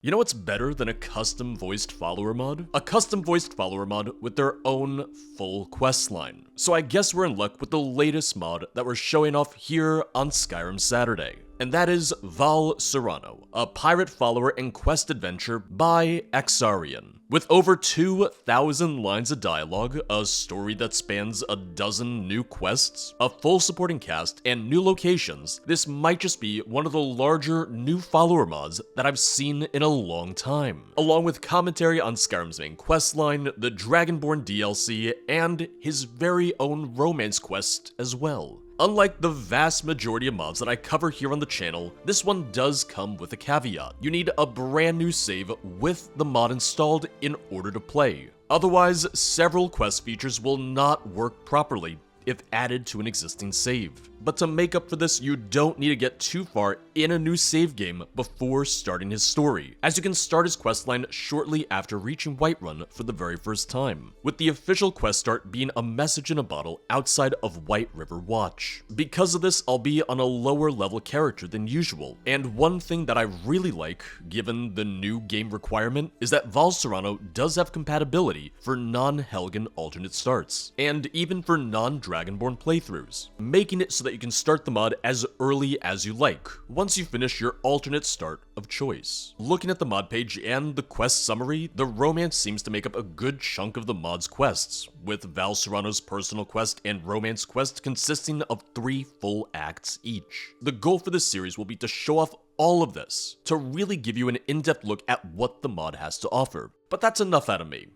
You know what's better than a custom voiced follower mod? A custom voiced follower mod with their own full quest line. So I guess we're in luck with the latest mod that we're showing off here on Skyrim Saturday. And that is Val Serano, a pirate follower and quest adventure by Xarian. With over 2,000 lines of dialogue, a story that spans a dozen new quests, a full supporting cast, and new locations, this might just be one of the larger new follower mods that I've seen in a long time. Along with commentary on Skyrim's main questline, the Dragonborn DLC, and his very own romance quest as well. Unlike the vast majority of mods that I cover here on the channel, this one does come with a caveat. You need a brand new save with the mod installed in order to play. Otherwise, several quest features will not work properly if added to an existing save. But to make up for this, you don't need to get too far in a new save game before starting his story, as you can start his questline shortly after reaching Whiterun for the very first time, with the official quest start being a message in a bottle outside of White River Watch. Because of this, I'll be on a lower level character than usual, and one thing that I really like, given the new game requirement, is that Val Serano does have compatibility for non-Helgen alternate starts, and even for non-Dragonborn playthroughs, making it so that you can start the mod as early as you like, once you finish your alternate start of choice. Looking at the mod page and the quest summary, the romance seems to make up a good chunk of the mod's quests, with Val Serano's personal quest and romance quest consisting of 3 full acts each. The goal for this series will be to show off all of this, to really give you an in-depth look at what the mod has to offer. But that's enough out of me.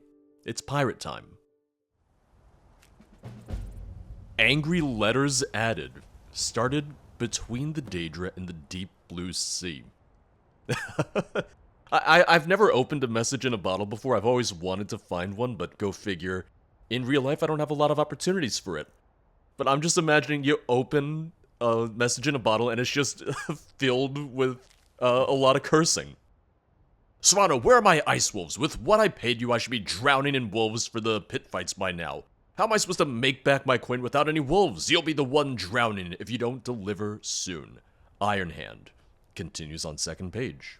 It's pirate time. Angry letters added. Started between the Daedra and the deep blue sea. I've never opened a message in a bottle before. I've always wanted to find one, but go figure. In real life, I don't have a lot of opportunities for it. But I'm just imagining you open a message in a bottle and it's just filled with a lot of cursing. Serano, where are my ice wolves? With what I paid you, I should be drowning in wolves for the pit fights by now. How am I supposed to make back my coin without any wolves? You'll be the one drowning if you don't deliver soon. Iron Hand. Continues on second page.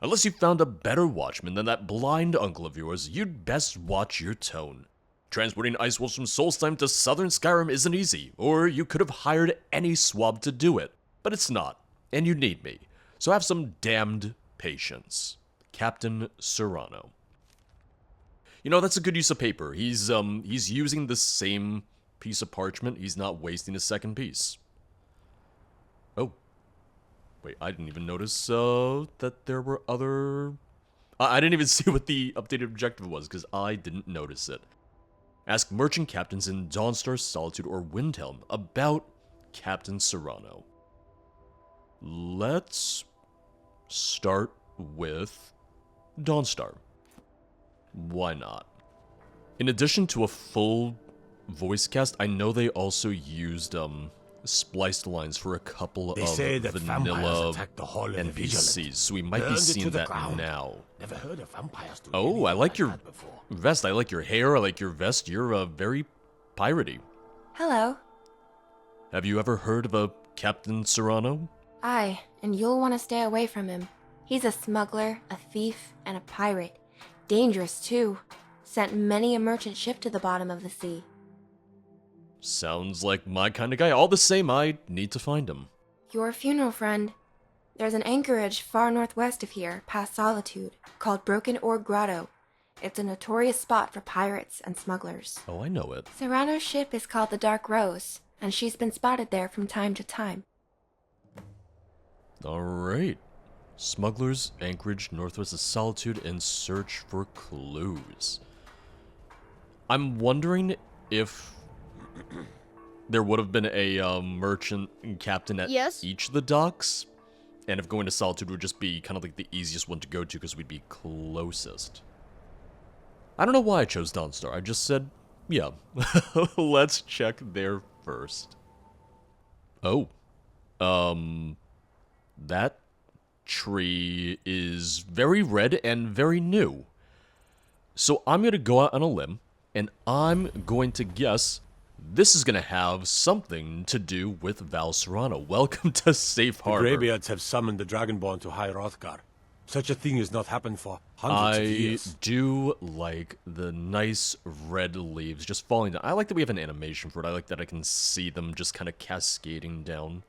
Unless you found a better watchman than that blind uncle of yours, you'd best watch your tone. Transporting ice wolves from Solstheim to southern Skyrim isn't easy, or you could have hired any swab to do it. But it's not, and you need me. So have some damned patience. Captain Serano. You know, that's a good use of paper. He's using the same piece of parchment. He's not wasting a second piece. Oh. Wait, I didn't even notice, that there were other... I didn't even see what the updated objective was, because I didn't notice it. Ask merchant captains in Dawnstar, Solitude, or Windhelm about Captain Serano. Let's start with Dawnstar. Why not? In addition to a full voice cast, I know they also used spliced lines for a couple of vanilla NPCs, so we might be seeing that now. Never heard of vampires doing Oh, I like your before. vest. I like your hair. I like your vest. You're very piratey. Hello. Have you ever heard of a Captain Serano? Aye, and you'll want to stay away from him. He's a smuggler, a thief, and a pirate. Dangerous, too. Sent many a merchant ship to the bottom of the sea. Sounds like my kind of guy. All the same, I need to find him. Your funeral friend. There's an anchorage far northwest of here, past Solitude, called Broken Oar Grotto. It's a notorious spot for pirates and smugglers. Oh, I know it. Serrano's ship is called the Dark Rose, and she's been spotted there from time to time. Alright. Smugglers, anchorage, northwest of Solitude, and search for clues. I'm wondering if there would have been a merchant and captain at each of the docks, and if going to Solitude would just be kind of like the easiest one to go to because we'd be closest. I don't know why I chose Dawnstar. I just said, yeah, let's check there first. Oh, that tree is very red and very new. So I'm going to go out on a limb, and I'm going to guess this is going to have something to do with Val Serano. Welcome to Safe Harbor. The Greybeards have summoned the Dragonborn to High Hrothgar. Such a thing has not happened for hundreds of I years. do like the nice red leaves just falling down. I like that we have an animation for it. I like that I can see them just kind of cascading down.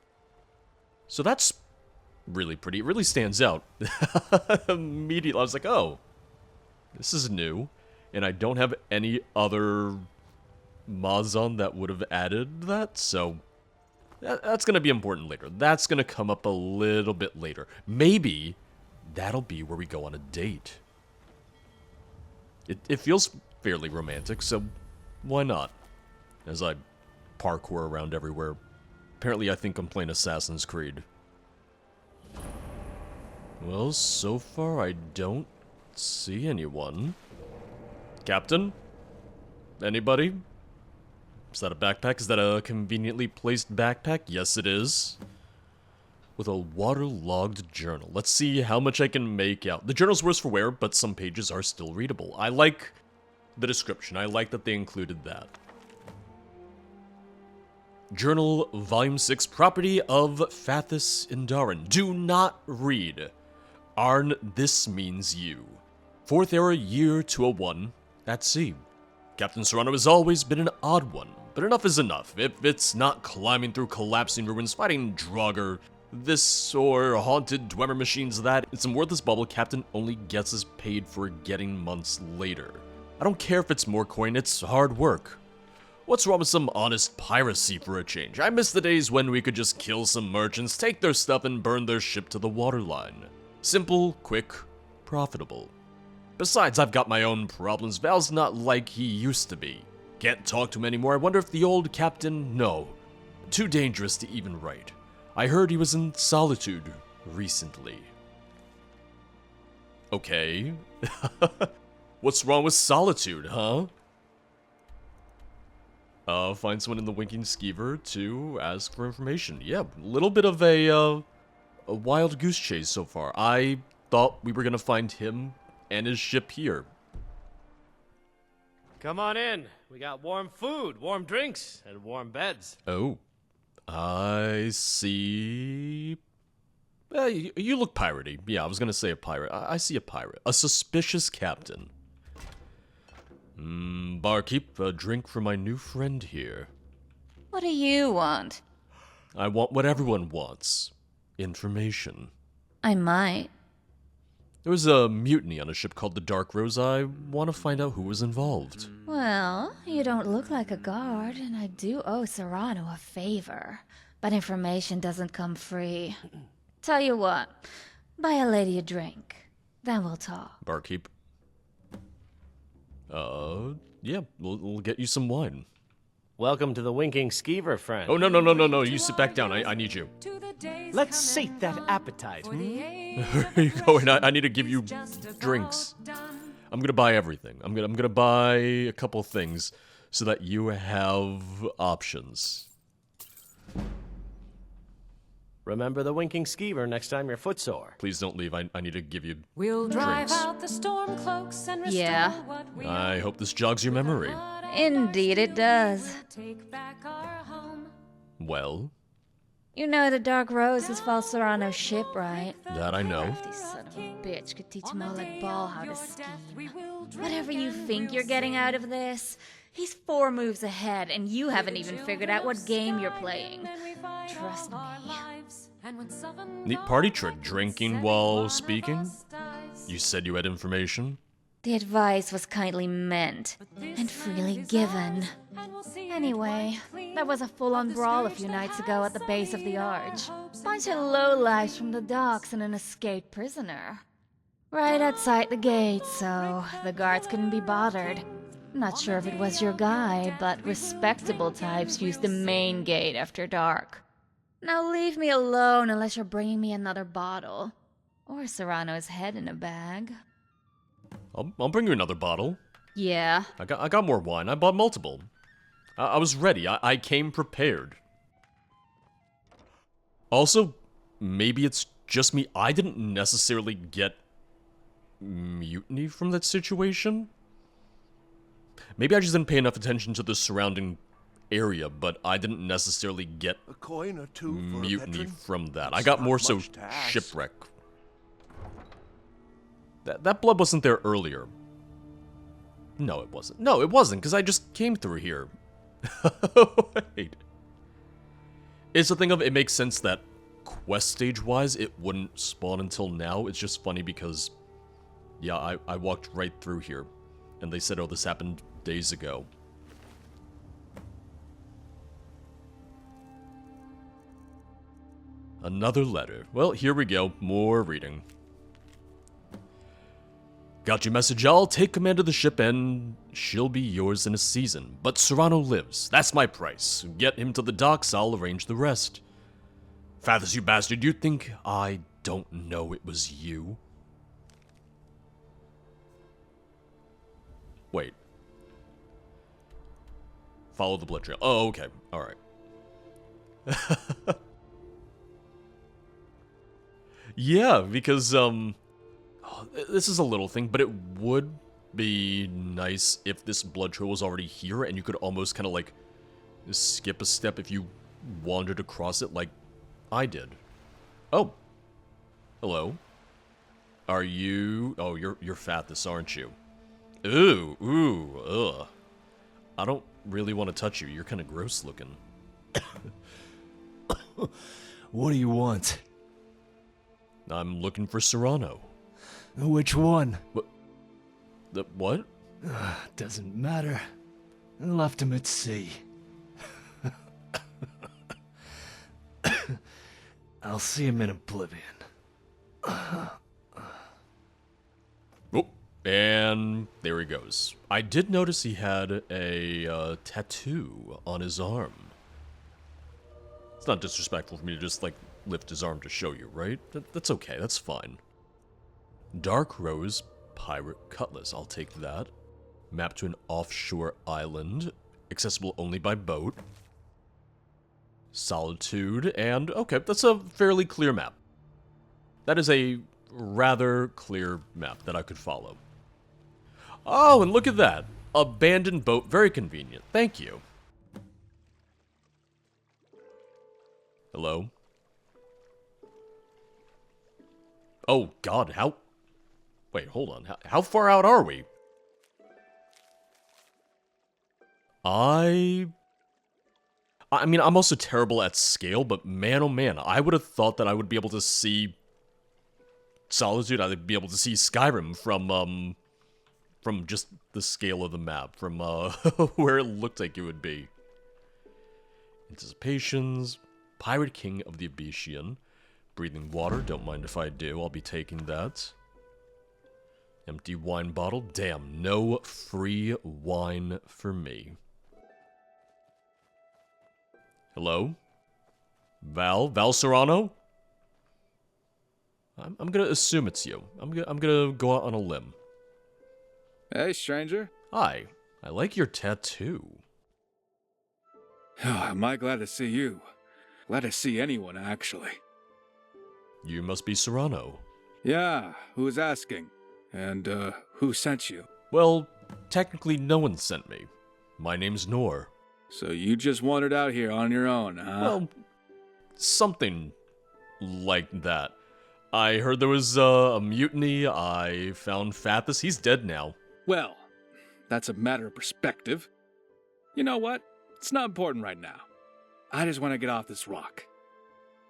So that's really pretty. It really stands out. Immediately, I was like, oh, this is new. And I don't have any other mods on that would have added that, so that's going to be important later. That's going to come up a little bit later. Maybe that'll be where we go on a date. It feels fairly romantic, so why not? As I parkour around everywhere. Apparently I think I'm playing Assassin's Creed. Well, so far I don't see anyone. Captain? Anybody? Is that a backpack? Is that a conveniently placed backpack? Yes, it is. With a waterlogged journal. Let's see how much I can make out. The journal's worse for wear, but some pages are still readable. I like the description. I like that they included that. Journal, Volume 6, Property of Fathis Indarin. Do not read. Arn, this means you. 4th era, year 201, at sea. Captain Serano has always been an odd one, but enough is enough. If it's not climbing through collapsing ruins, fighting Draugr, this or haunted Dwemer machines that, it's a worthless bubble Captain only gets us paid for getting months later. I don't care if it's more coin, it's hard work. What's wrong with some honest piracy for a change? I miss the days when we could just kill some merchants, take their stuff and burn their ship to the waterline. Simple, quick, profitable. Besides, I've got my own problems. Val's not like he used to be. Can't talk to him anymore. I wonder if the old captain... No. Too dangerous to even write. I heard he was in solitude recently. Okay. What's wrong with solitude, huh? Find someone in the Winking Skeever to ask for information. Yeah, a little bit of a wild goose chase so far. I thought we were gonna find him and his ship here. Come on in. We got warm food, warm drinks, and warm beds. Oh. I see... you look piratey. Yeah, I was gonna say a pirate. I see a pirate. A suspicious captain. Barkeep, a drink for my new friend here. What do you want? I want what everyone wants. Information. I might. There was a mutiny on a ship called the Dark Rose. I want to find out who was involved. Well, you don't look like a guard, and I do owe Serano a favor. But information doesn't come free. Tell you what, buy a lady a drink. Then we'll talk. Barkeep. Yeah, we'll get you some wine. Welcome to the Winking Skeever, friend. Oh, no, you sit back down. I need you. Let's sate that appetite. Here you go, and I need to give you drinks. I'm gonna buy everything. I'm gonna buy a couple things so that you have options. Remember the Winking Skeever next time you're footsore. Please don't leave. I need to give you We'll drive drinks. out the storm cloaks and restore Yeah. what we I hope this jogs your memory. Indeed it does. take back our home. Well, You know the Dark Rose is Val Serano's ship, right? that I know. This son of a bitch could teach Mullet Ball how to scheme. Whatever you think you're getting out of this, he's 4 moves ahead, and you haven't even figured out what game you're playing. Trust me. Neat party trick, drinking while speaking? You said you had information? The advice was kindly meant and freely given. Anyway, there was a full-on brawl a few nights ago at the base of the arch. Bunch of lowlifes from the docks and an escaped prisoner. Right outside the gate, so the guards couldn't be bothered. Not sure if it was your guy, but respectable types use the main gate after dark. Now leave me alone unless you're bringing me another bottle. Or Serrano's head in a bag. I'll bring you another bottle. Yeah. I got more wine. I bought multiple. I was ready. I came prepared. Also, maybe it's just me. I didn't necessarily get mutiny from that situation. Maybe I just didn't pay enough attention to the surrounding area, but I didn't necessarily get A coin or two for a mutiny veteran? from that. It's I got not more so much to ask. shipwreck. That blood wasn't there earlier. No, it wasn't. No, it wasn't, because I just came through here. Wait. It's the thing of, it makes sense that quest stage-wise, it wouldn't spawn until now. It's just funny because, yeah, I walked right through here. And they said, oh, this happened days ago. Another letter. Well, here we go. More reading. Got your message, I'll take command of the ship and she'll be yours in a season. But Serano lives. That's my price. Get him to the docks, I'll arrange the rest. Fathers, you bastard, you think I don't know it was you? Wait. Follow the blood trail. Oh, okay. Alright. Yeah, because, this is a little thing, but it would be nice if this blood trail was already here and you could almost kind of like skip a step if you wandered across it like I did. Oh. Hello. Are you... Oh, you're fat, this, aren't you? Ugh. I don't really want to touch you. You're kind of gross looking. What do you want? I'm looking for Serano. Which one? What? Doesn't matter. I left him at sea. I'll see him in oblivion. Oh, and there he goes. I did notice he had a tattoo on his arm. It's not disrespectful for me to just, like, lift his arm to show you, right? That's okay, that's fine. Dark Rose Pirate Cutlass, I'll take that. Map to an offshore island, accessible only by boat. Solitude, and okay, that's a fairly clear map. That is a rather clear map that I could follow. Oh, and look at that. Abandoned boat, very convenient. Thank you. Hello? Oh, God, how... Wait, hold on. How far out are we? I mean, I'm also terrible at scale, but man, oh man, I would have thought that I would be able to see Solitude. I'd be able to see Skyrim from just the scale of the map, from where it looked like it would be. Anticipations, Pirate King of the Abyssian, breathing water. Don't mind if I do. I'll be taking that. Empty wine bottle. Damn, no free wine for me. Hello? Val Serano? I'm gonna assume it's you. I'm gonna go out on a limb. Hey, stranger. Hi. I like your tattoo. Am I glad to see you? Glad to see anyone, actually. You must be Serano. Yeah, who's asking? And, who sent you? Well, technically no one sent me. My name's Nor. So you just wandered out here on your own, huh? Well, something like that. I heard there was a mutiny. I found Fathus. He's dead now. Well, that's a matter of perspective. You know what? It's not important right now. I just want to get off this rock.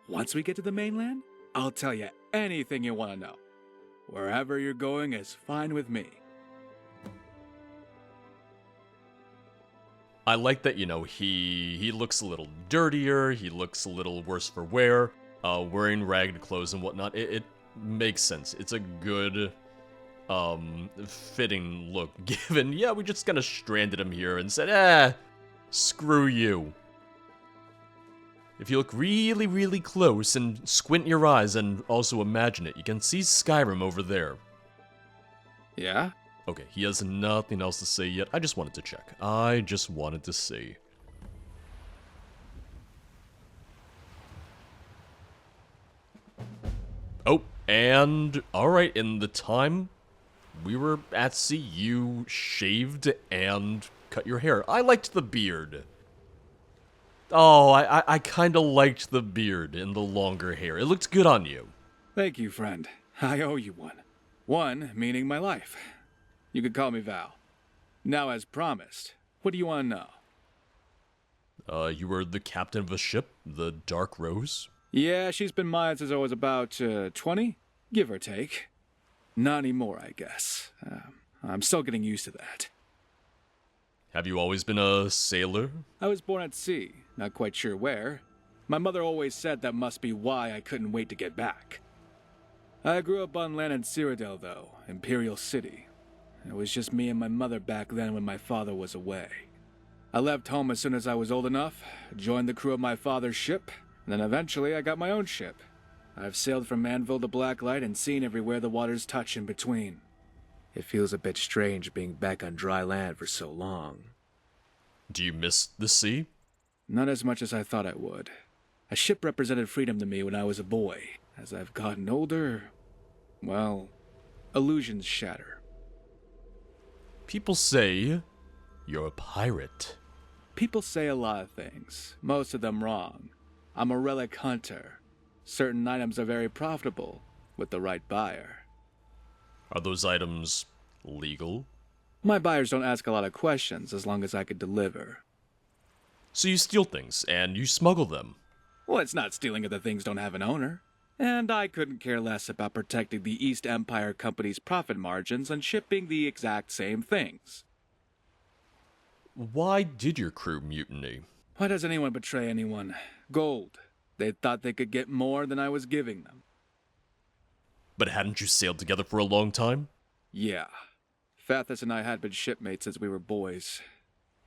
Once we get to the mainland, I'll tell you anything you want to know. Wherever you're going is fine with me. I like that, you know, he looks a little dirtier, he looks a little worse for wear, wearing ragged clothes and whatnot. It makes sense. It's a good, fitting look, given, yeah, we just kind of stranded him here and said, screw you. If you look really, really close and squint your eyes and also imagine it, you can see Skyrim over there. Yeah? Okay, he has nothing else to say yet. I just wanted to check. I just wanted to see. Oh, and alright, in the time we were at sea, you shaved and cut your hair. I liked the beard. Oh, I kind of liked the beard and the longer hair. It looked good on you. Thank you, friend. I owe you one. One meaning my life. You could call me Val. Now, as promised, what do you want to know? You were the captain of a ship, the Dark Rose? Yeah, she's been mine since I was about 20, give or take. Not anymore, I guess. I'm still getting used to that. Have you always been a sailor? I was born at sea, not quite sure where. My mother always said that must be why I couldn't wait to get back. I grew up on land in Cyrodiil, though, Imperial City. It was just me and my mother back then when my father was away. I left home as soon as I was old enough, joined the crew of my father's ship, and then eventually I got my own ship. I've sailed from Anvil to Blacklight and seen everywhere the waters touch in between. It feels a bit strange being back on dry land for so long. Do you miss the sea? Not as much as I thought I would. A ship represented freedom to me when I was a boy. As I've gotten older, well, illusions shatter. People say you're a pirate. People say a lot of things, most of them wrong. I'm a relic hunter. Certain items are very profitable with the right buyer. Are those items legal? My buyers don't ask a lot of questions as long as I could deliver. So you steal things and you smuggle them. Well, it's not stealing if the things don't have an owner. And I couldn't care less about protecting the East Empire Company's profit margins and shipping the exact same things. Why did your crew mutiny? Why does anyone betray anyone? Gold. They thought they could get more than I was giving them. But hadn't you sailed together for a long time? Yeah. Fathus and I had been shipmates since we were boys.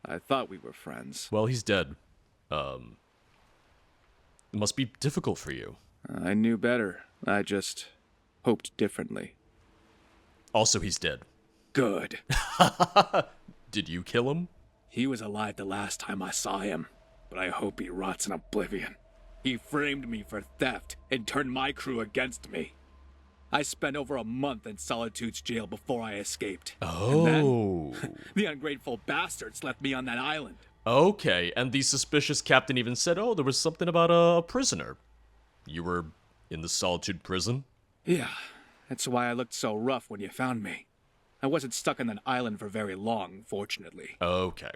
I thought we were friends. Well, he's dead. It must be difficult for you. I knew better. I just hoped differently. Also, he's dead. Good. Did you kill him? He was alive the last time I saw him, but I hope he rots in oblivion. He framed me for theft and turned my crew against me. I spent over a month in Solitude's jail before I escaped. Oh. And then, the ungrateful bastards left me on that island. Okay, and the suspicious captain even said, oh, there was something about a prisoner. You were in the Solitude prison? Yeah, that's why I looked so rough when you found me. I wasn't stuck on that island for very long, fortunately. Okay.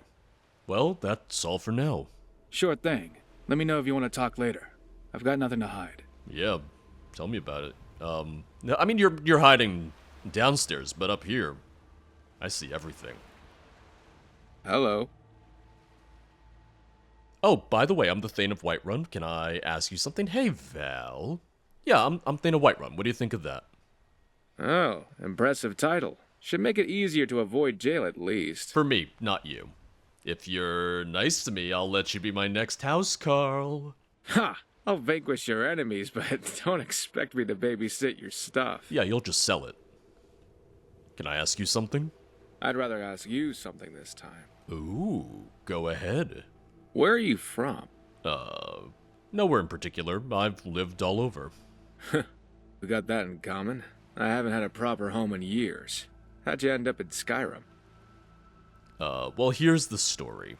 Well, that's all for now. Sure thing. Let me know if you want to talk later. I've got nothing to hide. Yeah, tell me about it. No, I mean, you're hiding downstairs, but up here, I see everything. Hello. Oh, by the way, I'm the Thane of Whiterun. Can I ask you something? Hey, Val. Yeah, I'm Thane of Whiterun. What do you think of that? Oh, impressive title. Should make it easier to avoid jail at least. For me, not you. If you're nice to me, I'll let you be my next house, Carl. Ha! I'll vanquish your enemies, but don't expect me to babysit your stuff. Yeah, you'll just sell it. Can I ask you something? I'd rather ask you something this time. Ooh, go ahead. Where are you from? Nowhere in particular. I've lived all over. We got that in common. I haven't had a proper home in years. How'd you end up in Skyrim? Well, here's the story.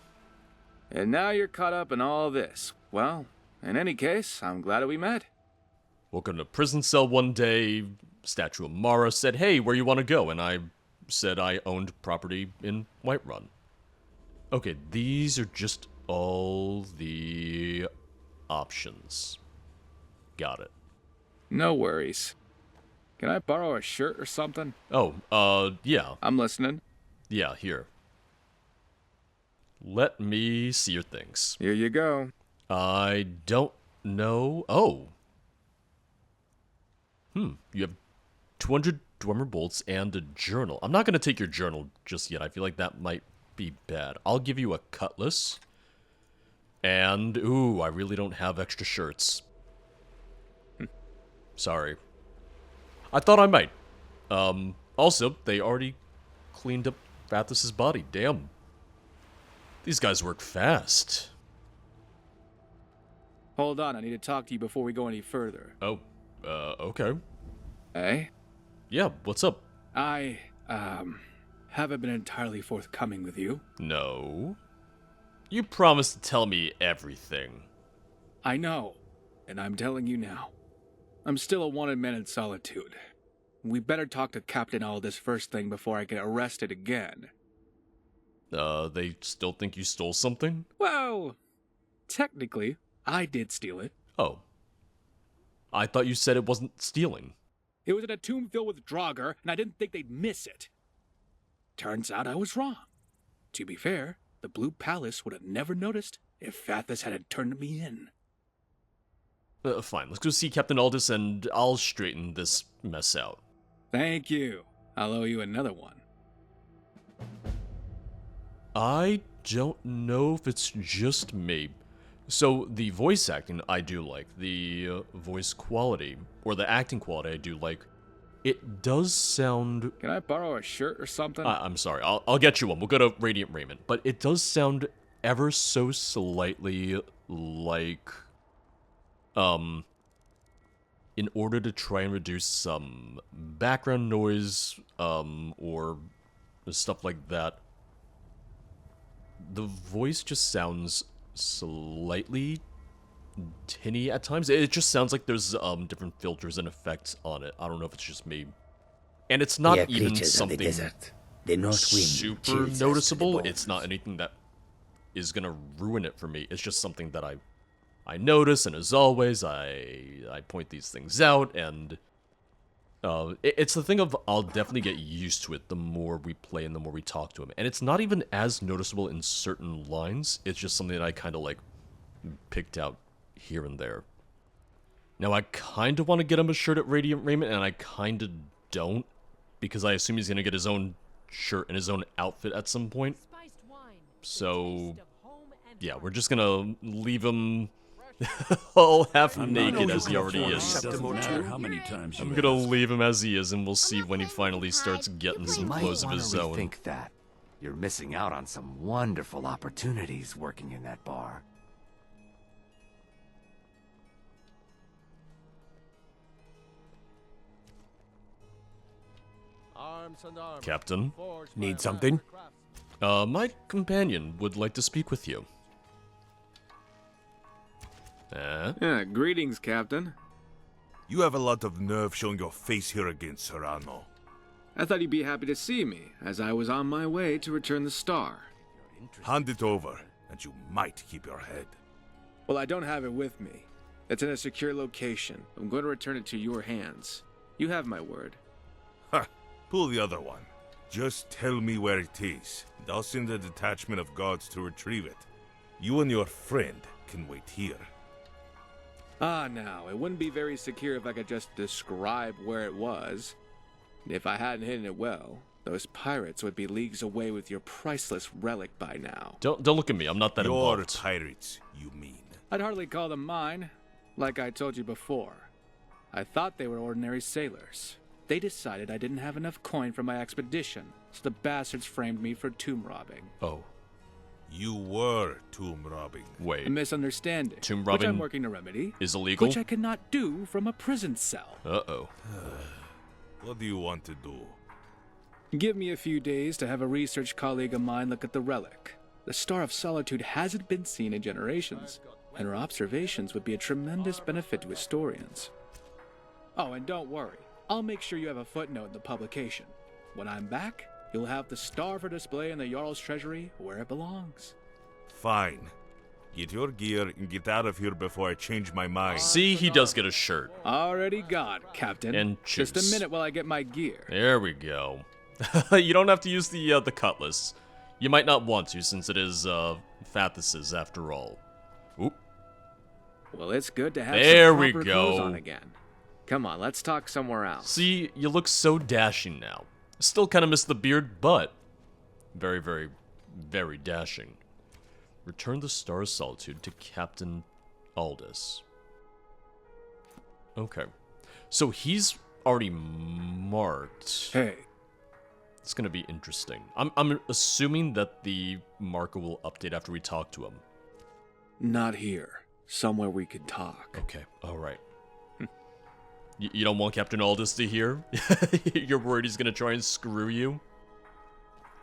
And now you're caught up in all this. Well, in any case, I'm glad that we met. Woke up in a prison cell one day, Statue of Mara said, hey, where you want to go? And I said I owned property in Whiterun. Okay, these are just all the options. Got it. No worries. Can I borrow a shirt or something? Oh, yeah. I'm listening. Yeah, here. Let me see your things. Here you go. I don't know. Oh. You have 200 Dwemer bolts and a journal. I'm not going to take your journal just yet. I feel like that might be bad. I'll give you a cutlass. And, ooh, I really don't have extra shirts. Sorry. I thought I might. Also, they already cleaned up Fathus's body. Damn. These guys work fast. Hold on, I need to talk to you before we go any further. Oh, okay. Hey? Yeah, what's up? I, haven't been entirely forthcoming with you. No. You promised to tell me everything. I know, and I'm telling you now. I'm still a wanted man in Solitude. we better talk to Captain Aldous first thing before I get arrested again. They still think you stole something? Well, technically, I did steal it. Oh. I thought you said it wasn't stealing. It was in a tomb filled with Draugr, and I didn't think they'd miss it. Turns out I was wrong. To be fair, the Blue Palace would have never noticed if Fathus hadn't turned me in. Fine, let's go see Captain Aldous and I'll straighten this mess out. Thank you. I'll owe you another one. I don't know if it's just me. So, the voice acting I do like. The voice quality, or the acting quality I do like. It does sound... Can I borrow a shirt or something? I'm sorry, I'll get you one. We'll go to Radiant Raiment. But it does sound ever so slightly like... in order to try and reduce some background noise, or stuff like that, the voice just sounds slightly tinny at times. It just sounds like there's different filters and effects on it. I don't know if it's just me. And it's not even something super noticeable. It's not anything that is gonna ruin it for me. It's just something that I notice, and as always, I point these things out, and it's the thing of I'll definitely get used to it the more we play and the more we talk to him. And it's not even as noticeable in certain lines. It's just something that I kind of like picked out here and there. Now, I kind of want to get him a shirt at Radiant Raiment, and I kind of don't, because I assume he's going to get his own shirt and his own outfit at some point. So, yeah, we're just going to leave him all half naked as he already is. I'm gonna leave him as he is, and we'll see when he finally starts getting some clothes of his own. Think that you're missing out on some wonderful opportunities working in that bar. Captain? Need something? My companion would like to speak with you. Greetings, Captain. You have a lot of nerve showing your face here again, Serano. I thought you'd be happy to see me, as I was on my way to return the star. Hand it over, and you might keep your head. Well, I don't have it with me. It's in a secure location. I'm going to return it to your hands. You have my word. Ha! Pull the other one. Just tell me where it is, and I'll send a detachment of guards to retrieve it. You and your friend can wait here. Ah, now, it wouldn't be very secure if I could just describe where it was. If I hadn't hidden it well, those pirates would be leagues away with your priceless relic by now. Don't look at me, I'm not that Your involved. pirates, you mean? I'd hardly call them mine, like I told you before. I thought they were ordinary sailors. They decided I didn't have enough coin for my expedition, so the bastards framed me for tomb robbing. Oh. You were tomb robbing. Wait. A misunderstanding, Tomb which robbing I'm working to remedy, is illegal? which I cannot do from a prison cell. Uh-oh. What do you want to do? Give me a few days to have a research colleague of mine look at the relic. The Star of Solitude hasn't been seen in generations, and her observations would be a tremendous benefit to historians. Oh, and don't worry. I'll make sure you have a footnote in the publication. When I'm back, you'll have the star for display in the Jarl's treasury where it belongs. Fine. Get your gear and get out of here before I change my mind. See, he does get a shirt. Already got, Captain. And Just juice. a minute while I get my gear. There we go. You don't have to use the cutlass. You might not want to, since it is Fathus's after all. Oop. Well, it's good to have There some we proper go. clothes on again. Come on, let's talk somewhere else. See, you look so dashing now. Still kind of miss the beard, but very, very, very dashing. Return the Star of Solitude to Captain Aldous. Okay. So he's already marked. Hey. It's gonna be interesting. I'm assuming that the marker will update after we talk to him. Not here. Somewhere we can talk. Okay, alright. You don't want Captain Aldous to hear? You're worried he's gonna try and screw you?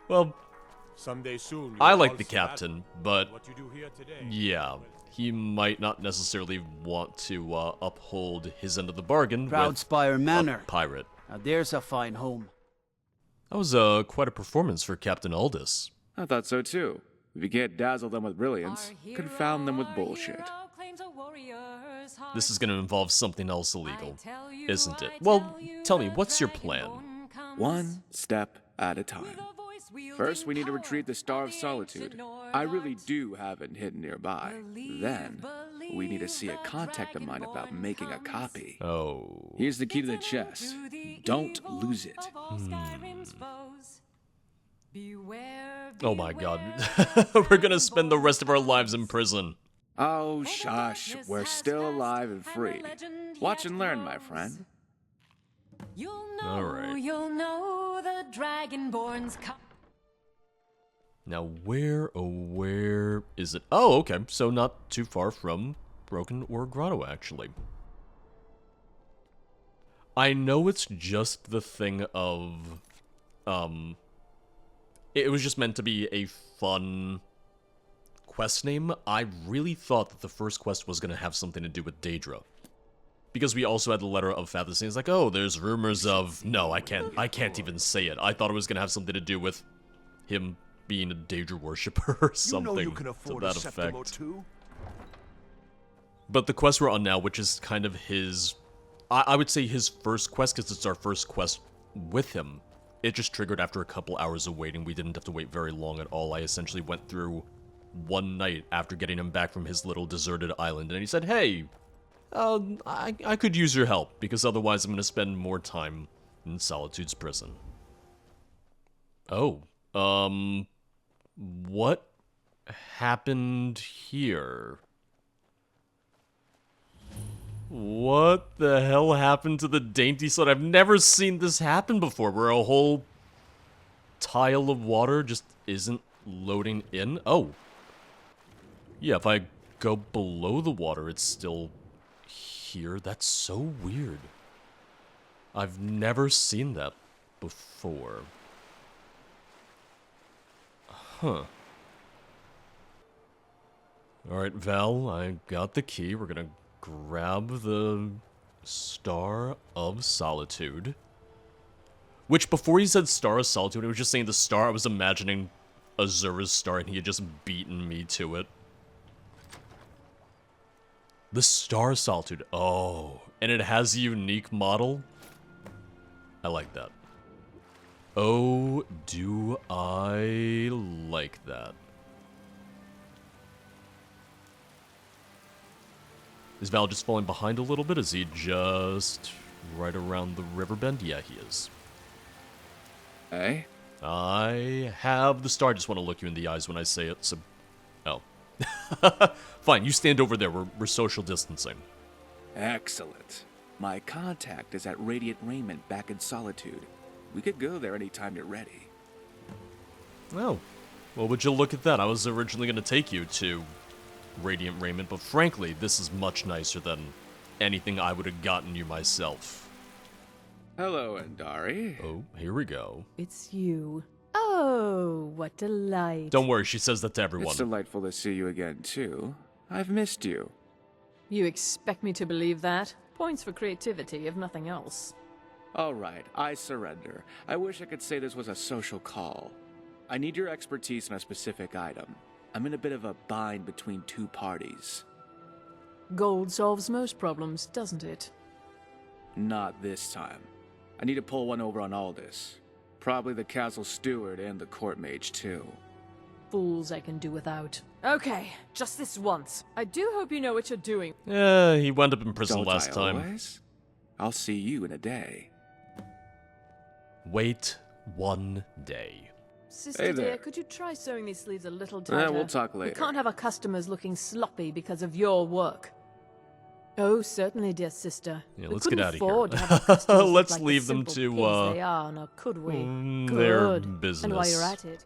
Well, Someday soon. I like the captain, but What you do here today. yeah, he might not necessarily want to uphold his end of the bargain with Proudspire Manor. a pirate. Now there's a fine home. That was quite a performance for Captain Aldous. I thought so too. If you can't dazzle them with brilliance, confound them with bullshit. This is going to involve something else illegal, isn't it? Well, tell me, what's your plan? One step at a time. First, we need to retrieve the Star of Solitude. I really do have it hidden nearby. Then, we need to see a contact of mine about making a copy. Oh. Here's the key to the chest. Don't lose it. Oh my god. We're gonna spend the rest of our lives in prison. Oh, shush. We're still alive and free. Watch and learn, my friend. Alright. You'll know the Dragonborn's come. Now where is it? Oh, okay. So not too far from Broken Ore Grotto, actually. I know it's just the thing of, it was just meant to be a fun quest name. I really thought that the first quest was going to have something to do with Daedra. Because we also had the letter of Fathers saying, it's like, oh, there's rumors of... No, I can't even say it. I thought it was going to have something to do with him being a Daedra worshipper or something to that effect. But the quest we're on now, which is kind of his... I would say his first quest, because it's our first quest with him. It just triggered after a couple hours of waiting. We didn't have to wait very long at all. I essentially went through one night after getting him back from his little deserted island, and he said, hey, I could use your help, because otherwise I'm going to spend more time in Solitude's prison. Oh, what happened here? What the hell happened to the dainty sled? I've never seen this happen before, where a whole tile of water just isn't loading in. Oh. Yeah, if I go below the water, it's still here. That's so weird. I've never seen that before. Huh. Alright, Val, I got the key. We're gonna grab the Star of Solitude. Which, before he said Star of Solitude, he was just saying the star. I was imagining Azura's star, and he had just beaten me to it. The Star of Solitude. Oh, and it has a unique model. I like that. Oh, do I like that. Is Val just falling behind a little bit? Is he just right around the river bend? Yeah, he is. Hey? I have the star. I just want to look you in the eyes when I say it, so... Oh. Fine, you stand over there. We're social distancing. Excellent. My contact is at Radiant Raiment back in Solitude. We could go there anytime you're ready. Oh. Well, would you look at that? I was originally going to take you to Radiant Raiment, but frankly, this is much nicer than anything I would have gotten you myself. Hello, Andari. Oh, here we go. It's you. Oh, what delight. Don't worry, she says that to everyone. It's delightful to see you again, too. I've missed you. You expect me to believe that? Points for creativity, if nothing else. All right, I surrender. I wish I could say this was a social call. I need your expertise on a specific item. I'm in a bit of a bind between two parties. Gold solves most problems, doesn't it? Not this time. I need to pull one over on Aldous. Probably the castle steward and the court mage, too. Fools I can do without. Okay, just this once. I do hope you know what you're doing. Yeah, he wound up in prison Don't last I time. Always? I'll see you in a day. Wait one day. Sister Hey dear, there. could you try sewing these sleeves a little tighter? Yeah, we'll talk later. We can't have our customers looking sloppy because of your work. Oh, certainly, dear sister. Yeah, We let's get couldn't out of afford here. to have our customers look Let's like the leave them simple to, pigs they are, now could we? their Good. business. And while you're at it,